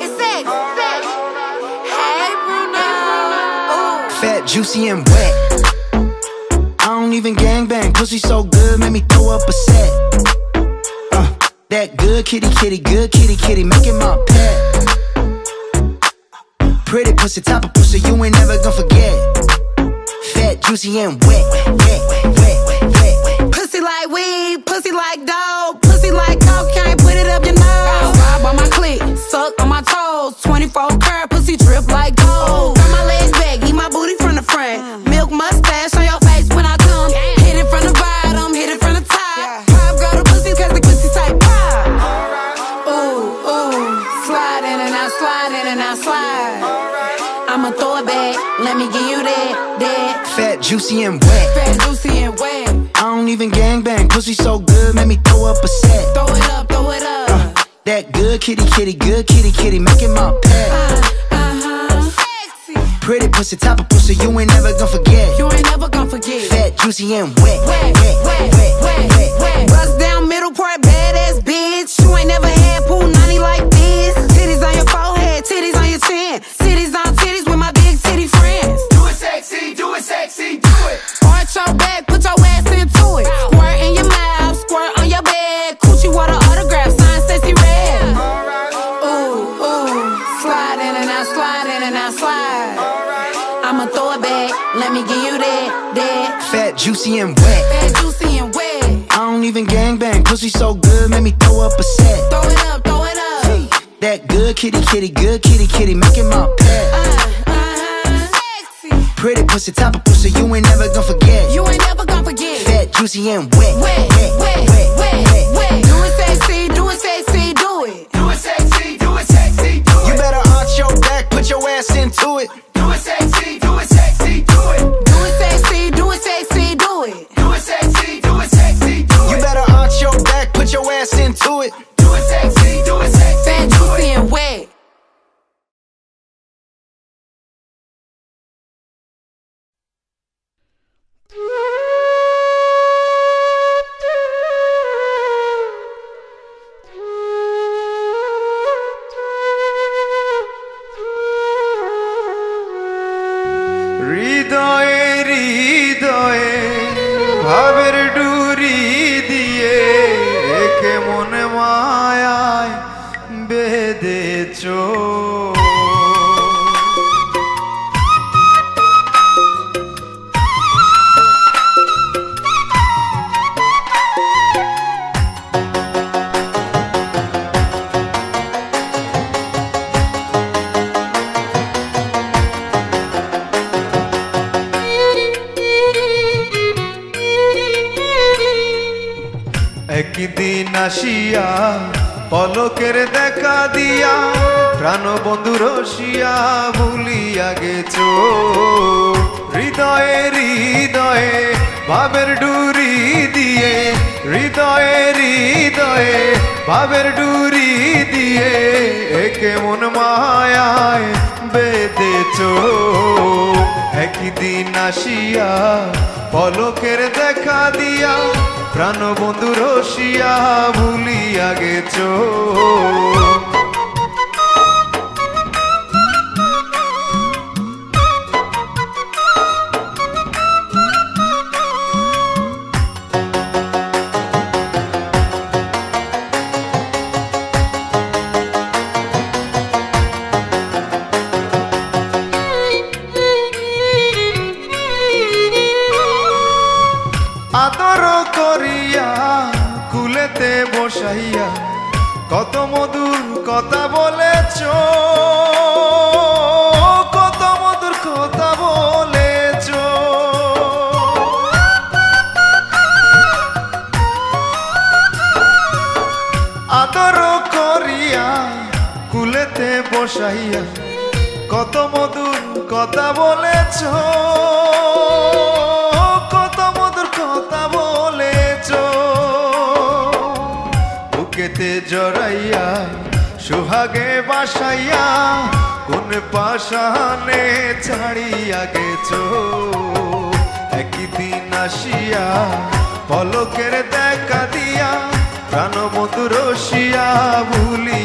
It's sex. Hey, Bruno. Ooh. Fat, juicy, and wet. I don't even gangbang. Pussy so good, make me throw up a set. That good kitty, kitty, good kitty, kitty, make it my pet. Pretty pussy, top of pussy, you ain't never gonna forget. Fat, juicy, and wet, wet, wet, wet. Pussy like weed, pussy like dog, pussy like cocaine, put it up your nose. Ride by my clit, suck on my toes, 24 karat pussy drip like gold. Turn my legs back, eat my booty from the front, milk mustache on your face when I come. Hit it from the bottom, hit it from the top. Pop girl the pussy 'cause the pussy type pop. Ooh, ooh, slide in and out, slide in and out, slide. I'ma throw it back, let me give you that. Fat, juicy, and wet. Fat, juicy, and wet. I don't even gangbang. Pussy so good, make me throw up a set. Throw it up, throw it up. That good kitty, kitty, good kitty, kitty, make it my pet. Sexy. Pretty pussy, top of pussy, you ain't never gonna forget. You ain't never gonna forget. Fat, juicy, and wet, Wet, wet, wet, wet, wet, wet. wet. Bust down middle part, badass bitch. You ain't never had pool nanny like this. Titties on your forehead, titties on your chin. Titties on titties with my big titty friends. Do it sexy, do it sexy, do it. Arch your back, put your ass into it. Squirt in your mouth, squirt on your bed. Coochie water autograph, sign Stacey Red. Ooh, ooh, slide in and out, slide in and out, slide. I'ma throw it back, let me give you that. Fat, juicy, and wet. Fat, juicy, and wet. I don't even gangbang. Pussy so good, make me throw up a set. Throw it up, throw it up. That good kitty, kitty, good kitty, kitty, make it my pet. Sexy. Pretty pussy, top of pussy, you ain't never gonna forget. You ain't never gonna forget. Fat, juicy, and wet, Wet, wet, wet, wet. Do it sexy, do it sexy, do it. Do it sexy, do it sexy, do You it. better arch your back, put your ass into it. Do it sexy, do it sexy, do it. Do it sexy, do it sexy, do it. Do it sexy, do it sexy, do You it. better arch your back, put your ass into it. Do it sexy, do it sexy, Fat, do juicy, it. and wet. হৃদয়ে হৃদয়ে ভাবের ডুরি দিয়ে একে মনে মায়ায় বেঁধেছ একদিন আসিয়া পলকের দেখা দিয়া প্রাণবন্ধু রসিয়া ভুলিয়া গেছো হৃদয়ে হৃদয়ে ভাবের ডুরি দিয়ে হৃদয়ে হৃদয়ে ভাবের ডুরি দিয়ে একে মন মায়ায় বেঁধেছো একদিন আসিয়া পলকের দেখা দিয়া প্রাণবন্ধু রসিয়া ভুলিয়া গেছো আদর করিয়া কুলেতে বসাইয়া কত মধুর কথা বলেছ কত মধুর কথা বলেছ আদর করিয়া কুলেতে বসাইয়া কত মধুর কথা বলেছ কথা বলেছ বুকেতে জড়াইয়া সুহাগে বাসাইয়া কোন পাশানে ছাড়িয়া গেছো একদিন আসিয়া পলকের দেখা দিয়া প্রাণবন্ধু রসিয়া ভুলি